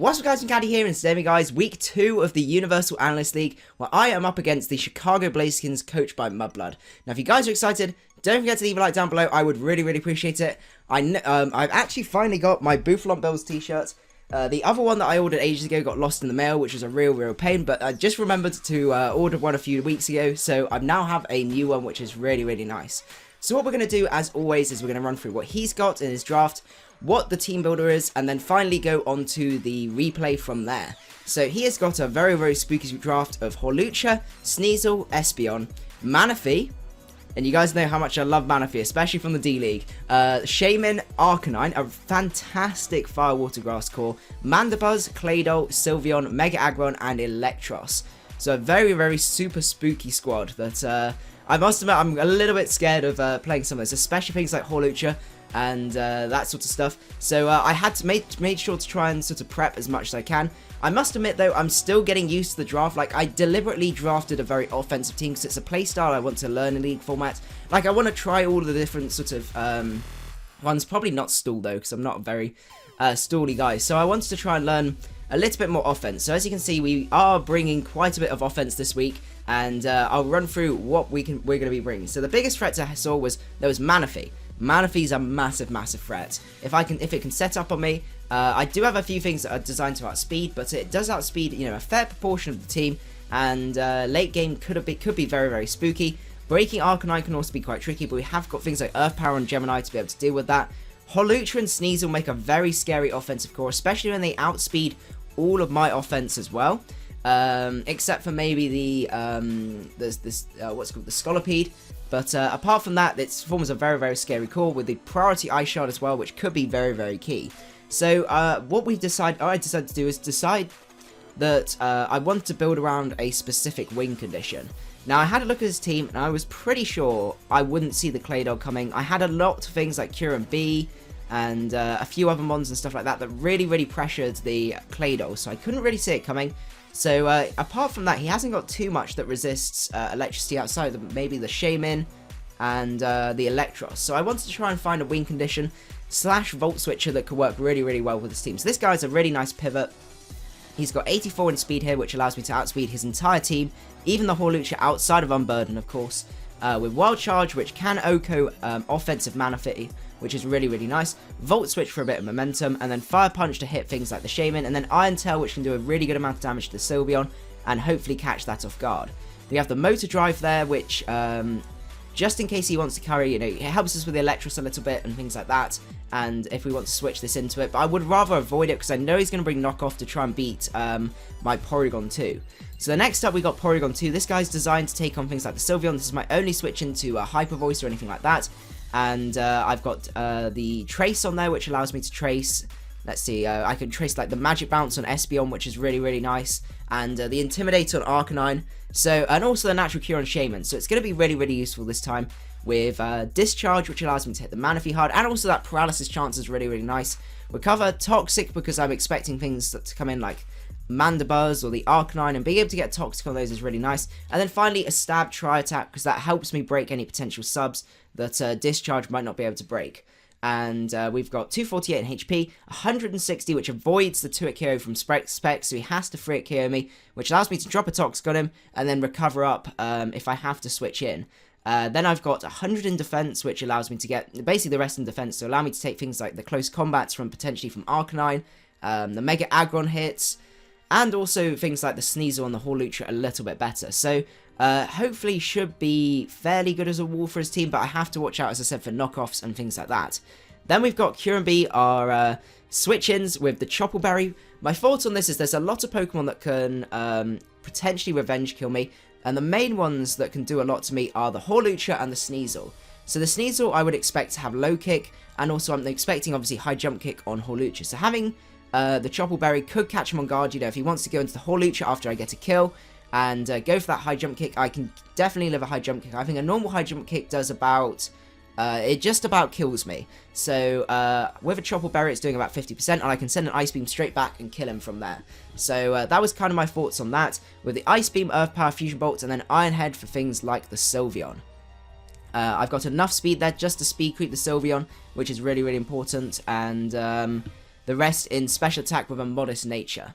What's up guys, macadii here, and today guys, week 2 of the Universal Analyst League, where I am up against the Chicago Blazikens coached by Muddbud. Now if you guys are excited, don't forget to leave a like down below, I would really appreciate it. I've actually finally got my Bouffalant Bills t-shirt. The other one that I ordered ages ago got lost in the mail, which was a real pain, but I just remembered to order one a few weeks ago, so I now have a new one, which is really nice. So what we're going to do, as always, is we're going to run through what he's got in his draft, what the team builder is, and then finally go on to the replay from there. So he has got a very spooky draft of Hawlucha, Sneasel, Espeon, Manaphy, and you guys know how much I love Manaphy, especially from the D-League, Shaymin, Arcanine, a fantastic Fire Water Grass core, Mandibuzz, Claydol, Sylveon, Mega-Aggron, and Eelektross. So a very super spooky squad that I must admit I'm a little bit scared of playing some of this, especially things like Hawlucha and that sort of stuff. So I had to make sure to try and sort of prep as much as I can. I must admit though, I'm still getting used to the draft. Like, I deliberately drafted a very offensive team because it's a playstyle I want to learn in League format. Like, I want to try all of the different sort of ones. Probably not stall though, because I'm not a very stally guy. So I wanted to try and learn a little bit more offense. So as you can see, we are bringing quite a bit of offense this week, and I'll run through what we're going to be bringing. So the biggest threat I saw was there was Manaphy. Manaphy's a massive threat. If it can set up on me, I do have a few things that are designed to outspeed, but it does outspeed, you know, a fair proportion of the team, and late game could be very spooky. Breaking Arcanine can also be quite tricky, but we have got things like Earth Power and Gemini to be able to deal with that. Hawlucha and Sneasel make a very scary offensive core, especially when they outspeed all of my offense as well. Except for maybe the what's called the Scolipede. But apart from that, it forms a very scary core with the priority Ice Shard as well, which could be very key. So what I decided to do is decide that I wanted to build around a specific wing condition. Now I had a look at his team, and I was pretty sure I wouldn't see the Claydol coming. I had a lot of things like Cure and B, and a few other mons and stuff like that that really pressured the Claydol, so I couldn't really see it coming. So apart from that, he hasn't got too much that resists electricity outside of maybe the Shaymin and the Eelektross. So I wanted to try and find a wing condition / Volt Switcher that could work really well with this team. So this guy's a really nice pivot. He's got 84 in speed here, which allows me to outspeed his entire team, even the Hawlucha outside of Unburden, of course. With Wild Charge, which can OHKO offensive Manaphy, which is really nice. Volt Switch for a bit of momentum, and then Fire Punch to hit things like the Shaymin, and then Iron Tail, which can do a really good amount of damage to the Sylveon, and hopefully catch that off guard. We have the Motor Drive there, which, just in case he wants to carry, you know, it helps us with the Eelektross a little bit, and things like that, and if we want to switch this into it, but I would rather avoid it, because I know he's going to bring Knockoff to try and beat my Porygon 2. So the next up, we got Porygon 2. This guy's designed to take on things like the Sylveon. This is my only switch into Hyper Voice or anything like that. And I've got the Trace on there, which allows me to trace. Let's see, I can trace like the Magic Bounce on Espeon, which is really nice. And the Intimidate on Arcanine. So, and also the Natural Cure on Shaymin. So it's going to be really useful this time with Discharge, which allows me to hit the Manaphy hard. And also that Paralysis chance is really nice. Recover Toxic, because I'm expecting things to come in like Mandibuzz or the Arcanine, and being able to get Toxic on those is really nice. And then finally a Stab Tri-Attack, because that helps me break any potential subs that Discharge might not be able to break. And we've got 248 in HP, 160, which avoids the 2-hit KO from Spec, so he has to 3-hit KO me, which allows me to drop a Toxic on him, and then recover up if I have to switch in. Then I've got 100 in defense, which allows me to get basically the rest in defense, to allow me to take things like the close combats from potentially from Arcanine, the Mega-Aggron hits, and also things like the Sneasel and the Hawlucha a little bit better. So hopefully should be fairly good as a wall for his team, but I have to watch out, as I said, for knockoffs and things like that. Then we've got Cure and B, our switch-ins with the Chople Berry. My thoughts on this is there's a lot of Pokemon that can potentially revenge kill me, and the main ones that can do a lot to me are the Hawlucha and the Sneasel. So the Sneasel I would expect to have low kick, and also I'm expecting obviously high jump kick on Hawlucha. So having the Chople Berry could catch him on guard, you know, if he wants to go into the Hawlucha after I get a kill and go for that high jump kick. I can definitely live a high jump kick. I think a normal high jump kick does about, it just about kills me. So with a Chople Berry it's doing about 50%, and I can send an Ice Beam straight back and kill him from there. So that was kind of my thoughts on that, with the Ice Beam, Earth Power, Fusion Bolts, and then Iron Head for things like the Sylveon. I've got enough speed there just to speed creep the Sylveon, which is really important, and the rest in special attack with a modest nature.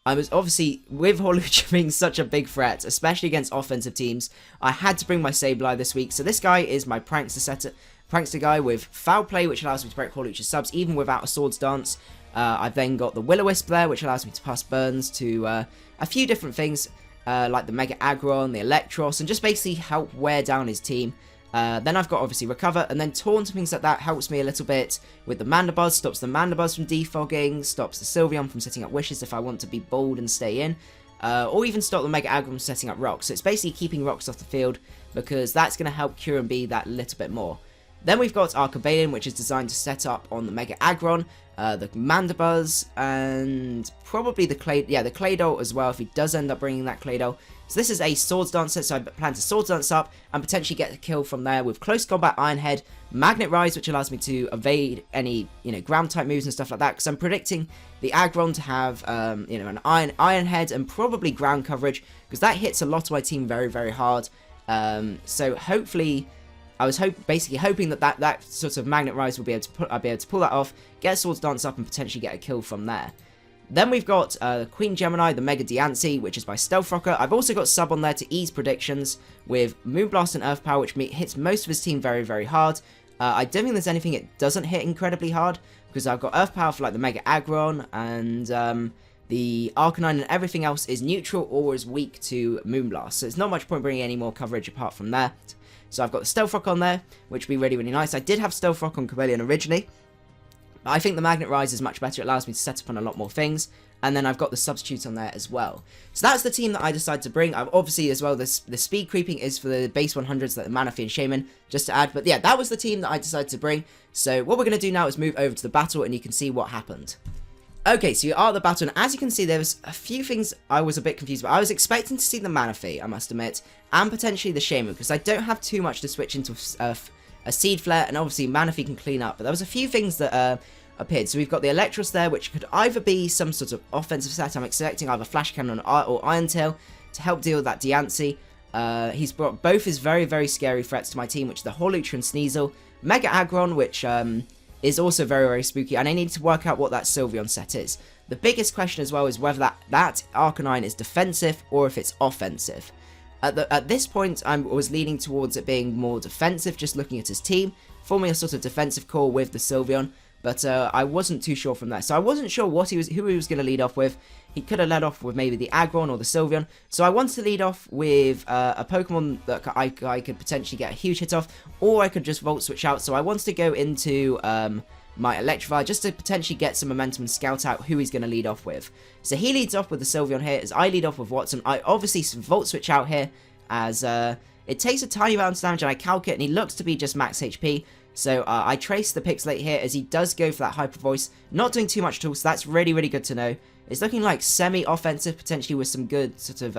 I was obviously, with Hawlucha being such a big threat, especially against offensive teams, I had to bring my Sableye this week. So this guy is my prankster guy with Foul Play, which allows me to break Hawlucha's subs even without a Swords Dance. I've then got the Will-O-Wisp there, which allows me to pass burns to a few different things, like the Mega-Aggron, the Eelektross, and just basically help wear down his team. Then I've got obviously Recover, and then Taunt and things like that helps me a little bit with the Mandibuzz, stops the Mandibuzz from defogging, stops the Sylveon from setting up wishes if I want to be bold and stay in, or even stop the Mega-Aggron from setting up rocks. So it's basically keeping rocks off the field, because that's going to help Cure and be that little bit more. Then we've got Arcanine, which is designed to set up on the Mega-Aggron, the Mandibuzz, and probably the Claydol as well, if he does end up bringing that Claydol. So this is a Swords Dancer, so I plan to Swords Dance up and potentially get a kill from there with Close Combat Iron Head, Magnet Rise, which allows me to evade any, ground type moves and stuff like that, because I'm predicting the Aggron to have, an Iron Head and probably ground coverage, because that hits a lot of my team very, very hard. So hopefully, I was basically hoping that sort of Magnet Rise will be able to pull that off, get a Swords Dance up, and potentially get a kill from there. Then we've got Queen Gemini, the macadii, which is by Stealth Rocker. I've also got sub on there to ease predictions with Moonblast and Earth Power, which hits most of his team very, very hard. I don't think there's anything it doesn't hit incredibly hard, because I've got Earth Power for like the Mega-Aggron, and the Arcanine and everything else is neutral or is weak to Moonblast. So it's not much point bringing any more coverage apart from that. So I've got the Stealth Rock on there, which would be really, really nice. I did have Stealth Rock on Cobalion originally, but I think the Magnet Rise is much better. It allows me to set up on a lot more things. And then I've got the substitutes on there as well. So that's the team that I decided to bring. I've obviously as well, the speed creeping is for the base 100s, like the Manaphy and Shaymin, just to add. But yeah, that was the team that I decided to bring. So what we're going to do now is move over to the battle, and you can see what happened. Okay, so you are at the battle, and as you can see, there was a few things I was a bit confused about. I was expecting to see the Manaphy, I must admit, and potentially the Shaymin, because I don't have too much to switch into a Seed Flare, and obviously Manaphy can clean up. But there was a few things that appeared. So we've got the Eelektross there, which could either be some sort of offensive set. I'm expecting either Flash Cannon or Iron Tail to help deal with that Diancie. He's brought both his very, very scary threats to my team, which is the Hawlucha and Sneasel. Mega-Aggron, which is also very, very spooky, and I need to work out what that Sylveon set is. The biggest question as well is whether that Arcanine is defensive or if it's offensive. At this point, I was leaning towards it being more defensive, just looking at his team, forming a sort of defensive core with the Sylveon. But I wasn't too sure from there. So I wasn't sure who he was going to lead off with. He could have led off with maybe the Aggron or the Sylveon. So I wanted to lead off with a Pokemon that I could potentially get a huge hit off. Or I could just Volt Switch out. So I wanted to go into my Electrify just to potentially get some momentum and scout out who he's going to lead off with. So he leads off with the Sylveon here, as I lead off with Watson. I obviously Volt Switch out here, as it takes a tiny amount of damage, and I calc it, and he looks to be just max HP. So I trace the Pixelate here, as he does go for that Hyper Voice, not doing too much at all, so that's really, really good to know. It's looking like semi-offensive, potentially with some good sort of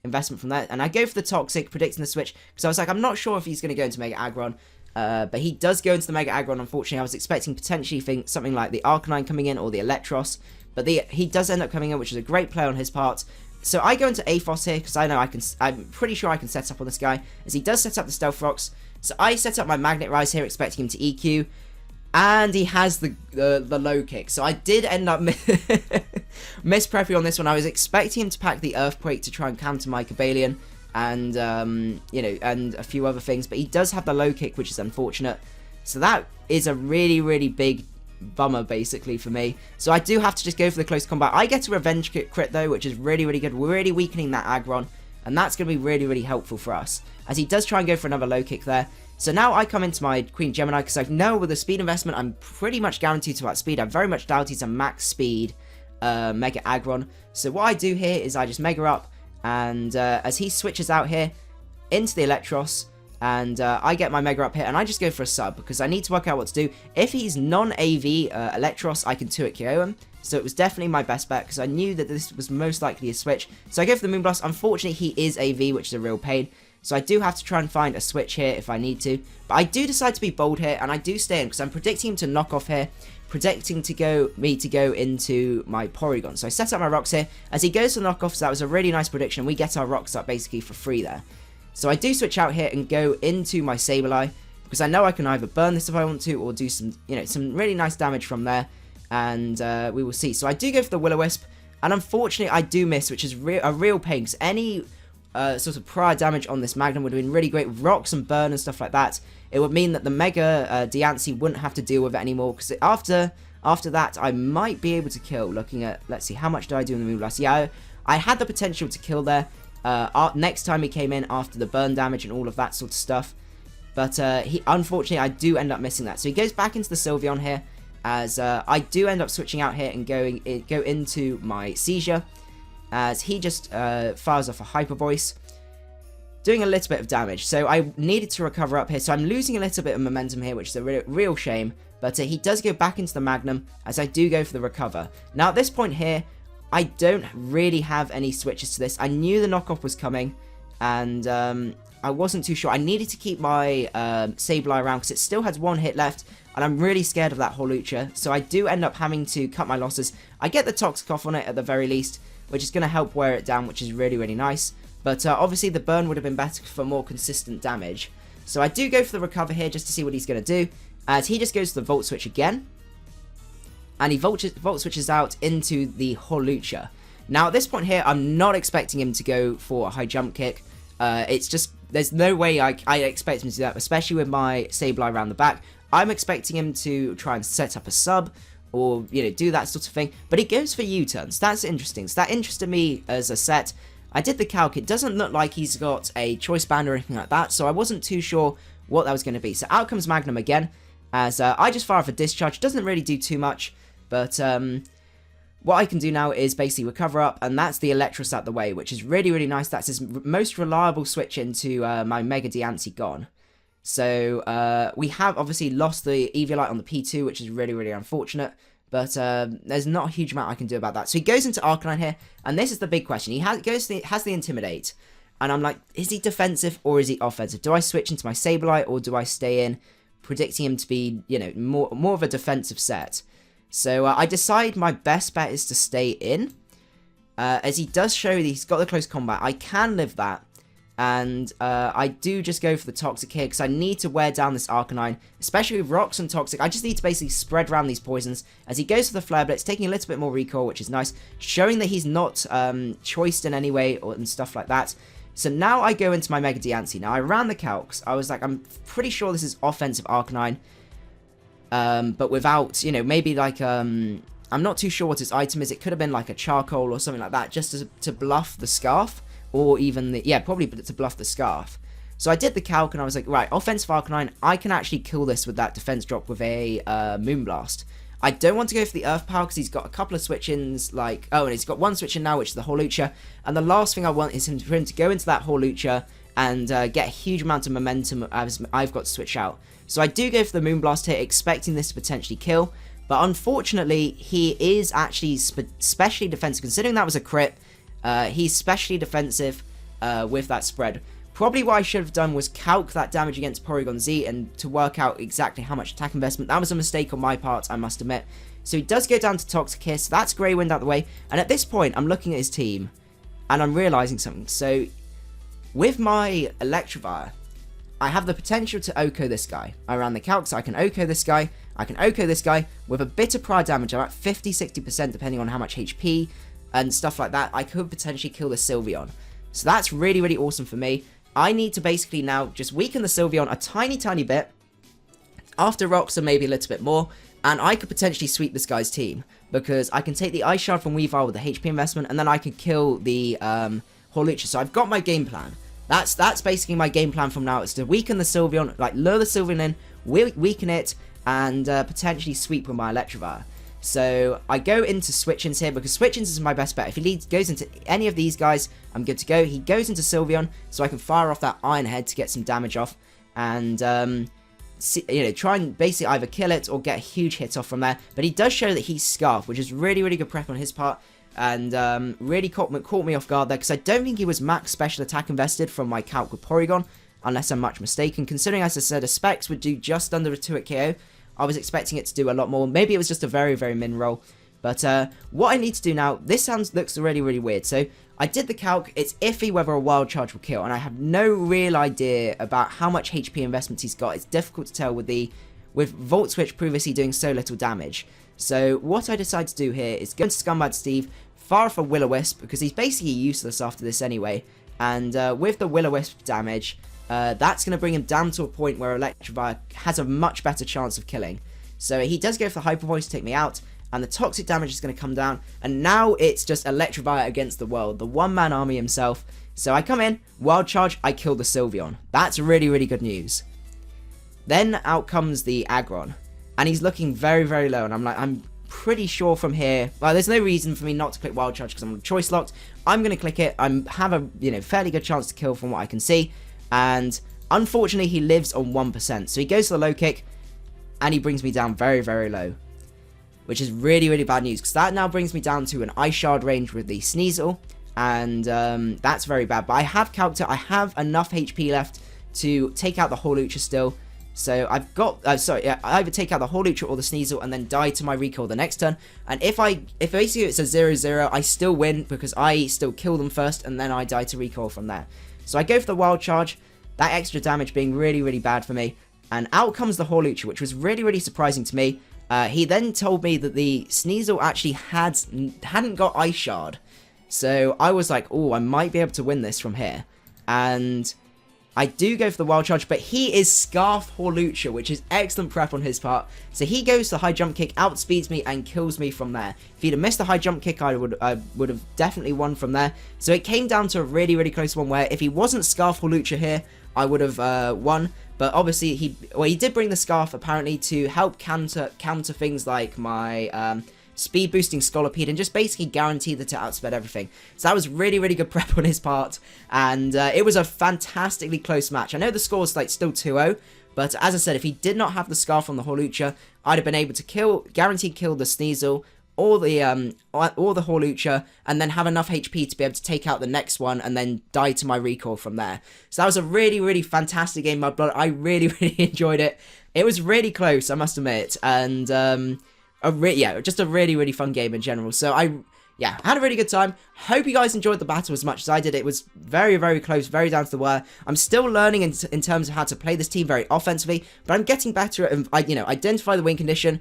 investment from there. And I go for the Toxic, predicting the switch, because I was like, I'm not sure if he's going to go into Mega-Aggron, but he does go into the Mega-Aggron, unfortunately. I was expecting potentially something like the Arcanine coming in, or the Eelektross, but he does end up coming in, which is a great play on his part. So I go into Aphos here, because I know I'm pretty sure I can set up on this guy, as he does set up the Stealth Rocks. So I set up my Magnet Rise here, expecting him to EQ, and he has the low kick. So I did end up misprepping on this one. I was expecting him to pack the Earthquake to try and counter my Cobalion, and and a few other things, but he does have the low kick, which is unfortunate. So that is a really, really big bummer basically for me. So I do have to just go for the close combat. I get a revenge crit though, which is really, really good. We're really weakening that Aggron, and that's going to be really, really helpful for us, as he does try and go for another low kick there. So now I come into my Queen Gemini, because I know with the speed investment, I'm pretty much guaranteed to outspeed. I very much doubt he's a max speed Mega-Aggron. So what I do here is I just Mega up, and as he switches out here into the Eelektross, and I get my Mega up here, and I just go for a sub, because I need to work out what to do. If he's non-AV Eelektross, I can 2-hit KO him. So it was definitely my best bet, because I knew that this was most likely a switch. So I go for the Moonblast. Unfortunately, he is AV, which is a real pain. So I do have to try and find a switch here if I need to. But I do decide to be bold here, and I do stay in, because I'm predicting him to knock off here, predicting me to go into my Porygon. So I set up my rocks here. As he goes to knock off, so that was a really nice prediction. We get our rocks up basically for free there. So I do switch out here and go into my Sableye, because I know I can either burn this if I want to, or do some, some really nice damage from there. and we will see. So I do go for the Will-O-Wisp, and unfortunately I do miss, which is a real pain, because any sort of prior damage on this Magnum would have been really great with rocks and burn and stuff like that. It would mean that the Mega Diancie wouldn't have to deal with it anymore, because after that I might be able to kill. Looking at, let's see, how much did I do in the Moonblast? Yeah, I had the potential to kill there next time he came in after the burn damage and all of that sort of stuff. But unfortunately, I do end up missing that. So he goes back into the Sylveon here, as I do end up switching out here and go into my Seizure, as he just fires off a Hyper Voice, doing a little bit of damage. So I needed to recover up here. So I'm losing a little bit of momentum here, which is a real shame. But he does go back into the Magnum, as I do go for the Recover. Now at this point here, I don't really have any switches to this. I knew the knockoff was coming, and I wasn't too sure. I needed to keep my Sableye around because it still has one hit left, and I'm really scared of that Hawlucha, so I do end up having to cut my losses. I get the Toxic off on it at the very least, which is going to help wear it down, which is really, really nice. But obviously the burn would have been better for more consistent damage. So I do go for the Recover here just to see what he's going to do, as he just goes to the Volt Switch again, and he Volt Switches out into the Hawlucha. Now at this point here, I'm not expecting him to go for a high jump kick. It's just, there's no way I expect him to do that, especially with my Sableye around the back. I'm expecting him to try and set up a sub, or, you know, do that sort of thing. But he goes for U-turns. That's interesting. So that interested me as a set. I did the calc. It doesn't look like he's got a choice band or anything like that, so I wasn't too sure what that was going to be. So out comes Magnum again, as I just fire off a Discharge. Doesn't really do too much, but what I can do now is basically recover up, and that's the Eelektross out the way, which is really, really nice. That's his most reliable switch into my Mega Diancie gone. So we have obviously lost the Eviolite on the P2, which is really, really unfortunate. But there's not a huge amount I can do about that. So he goes into Arcanine here, and this is the big question. He has the Intimidate, and I'm like, is he defensive or is he offensive? Do I switch into my Sableye or do I stay in, predicting him to be, you know, more of a defensive set? So I decide my best bet is to stay in, as he does show that he's got the close combat. I can live that, and I do just go for the Toxic here, because I need to wear down this Arcanine, especially with Rocks and Toxic. I just need to basically spread around these poisons, as he goes for the Flare Blitz, taking a little bit more recoil, which is nice, showing that he's not choiced in any way and stuff like that. So now I go into my Mega Diancie. Now I ran the calcs. I was like, I'm pretty sure this is offensive Arcanine. But without, you know, maybe like, I'm not too sure what his item is. It could have been like a Charcoal or something like that, just to bluff the Scarf, or even the, yeah, probably to bluff the Scarf. So I did the calc, and I was like, right, offensive Arcanine, I can actually kill this with that defense drop with a Moonblast. I don't want to go for the Earth Power, because he's got a couple of switch-ins, like, oh, and he's got one switch-in now, which is the Hawlucha, and the last thing I want is for him to go into that Hawlucha and get a huge amount of momentum as I've got to switch out. So I do go for the Moonblast here, expecting this to potentially kill, but unfortunately, he is actually specially defensive. Considering that was a crit, he's specially defensive with that spread. Probably what I should have done was calc that damage against Porygon Z and to work out exactly how much attack investment. That was a mistake on my part, I must admit. So he does go down to Toxic here, so that's Grey Wind out the way. And at this point, I'm looking at his team, and I'm realising something. So, with my Electivire, I have the potential to OHKO this guy. I ran the calc, so I can OHKO this guy. I can OHKO this guy with a bit of prior damage, about 50-60% depending on how much HP and stuff like that. I could potentially kill the Sylveon. So that's really, really awesome for me. I need to basically now just weaken the Sylveon a tiny, tiny bit, after Rocks and maybe a little bit more, and I could potentially sweep this guy's team, because I can take the Ice Shard from Weavile with the HP investment, and then I can kill the Hawlucha. So I've got my game plan. That's basically my game plan from now, is to weaken the Sylveon, like lure the Sylveon in, weaken it, and potentially sweep with my Electivire. So I go into Switch-ins here, because Switch-ins is my best bet. If he goes into any of these guys, I'm good to go. He goes into Sylveon, so I can fire off that Iron Head to get some damage off, and you know, try and basically either kill it or get a huge hit off from there. But he does show that he's Scarf, which is really, really good prep on his part, and really caught me off guard there, because I don't think he was max special attack invested from my calc with Porygon, unless I'm much mistaken. Considering, as I said, a Specs would do just under a 2-hit KO, I was expecting it to do a lot more. Maybe it was just a very, very min roll. But what I need to do now, this looks really, really weird. So I did the calc. It's iffy whether a Wild Charge will kill, and I have no real idea about how much HP investment he's got. It's difficult to tell with the with Volt Switch previously doing so little damage. So what I decide to do here is go into Scumbag Steve, fire off a Will-O-Wisp, because he's basically useless after this anyway, and with the Will-O-Wisp damage, that's going to bring him down to a point where Electivire has a much better chance of killing. So he does go for the Hyper Voice to take me out, and the toxic damage is going to come down, and now it's just Electivire against the world, the one-man army himself. So I come in, Wild Charge, I kill the Sylveon. That's really, really good news. Then out comes the M.Aggron, and he's looking very, very low, and I'm pretty sure from here, well, there's no reason for me not to click Wild Charge because I'm choice locked. I'm going to click it. I have a, fairly good chance to kill from what I can see, and unfortunately he lives on 1%, so he goes to the low kick, and he brings me down very, very low, which is really, really bad news, because that now brings me down to an Ice Shard range with the Sneasel, and that's very bad. But I have calced it, I have enough HP left to take out the Hawlucha still, so I've got, I either take out the Hawlucha or the Sneasel and then die to my recall the next turn, and if basically it's a 0-0, I still win, because I still kill them first, and then I die to recall from there. So I go for the Wild Charge, that extra damage being really, really bad for me, and out comes the Hawlucha, which was really, really surprising to me. He then told me that the Sneasel actually hadn't got Ice Shard. So I was like, oh, I might be able to win this from here. And I do go for the Wild Charge, but he is Scarf Hawlucha, which is excellent prep on his part. So he goes to the high jump kick, outspeeds me, and kills me from there. If he'd have missed the high jump kick, I would have definitely won from there. So it came down to a really, really close one, where if he wasn't Scarf Hawlucha here, I would have won. But obviously, he did bring the Scarf, apparently, to help counter things like my speed boosting Scolipede, and just basically guarantee that it outsped everything. So that was really, really good prep on his part, and it was a fantastically close match. I know the score is still 2-0, but as I said, if he did not have the Scarf on the Hawlucha, I'd have been able to guaranteed kill the Sneasel, or the Hawlucha, and then have enough HP to be able to take out the next one, and then die to my recall from there. So that was a really, really fantastic game, Muddbud. I really, really enjoyed it. It was really close, I must admit, and just a really, really fun game in general. So I had a really good time. Hope you guys enjoyed the battle as much as I did. It was very, very close, very down to the wire. I'm still learning in terms of how to play this team very offensively, but I'm getting better at, identify the win condition,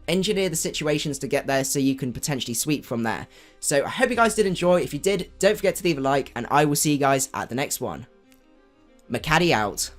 engineer the situations to get there so you can potentially sweep from there. So I hope you guys did enjoy. If you did, don't forget to leave a like, and I will see you guys at the next one. Macadii out.